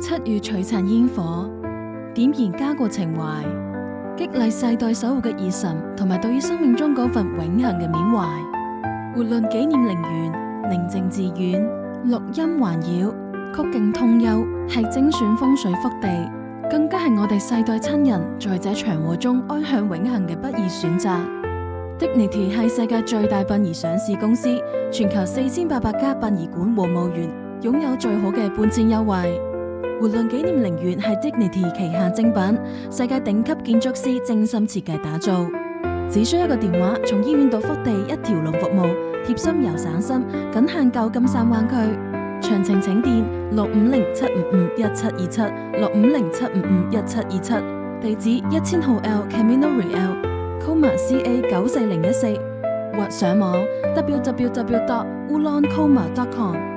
7月璀璨煙火，點燃家國情懷，激勵世代守護嘅熱忱同埋對於生命中嗰份永恆嘅緬懷。活論紀念陵園，寧靜致遠，錄音環繞，曲徑通幽，係精選風水福地，更加係我哋世代親人在這祥和中安享永恆嘅不二選擇。Dignity 係世界最大殯儀上市公司，全球4800家殯儀館和墓園，擁有最好嘅搬遷優惠。活論紀念陵園係 Dignity 旗下精品，世界頂級建築師精心設計打造，只需一個電話，從醫院到福地一條龍服務，貼心又省心，僅限舊金山灣區。詳情請電650-755-1727 650-755-1727，地址1000號 L Camino Real，Coma CA 94014，或上網 www.wooloncoma.com。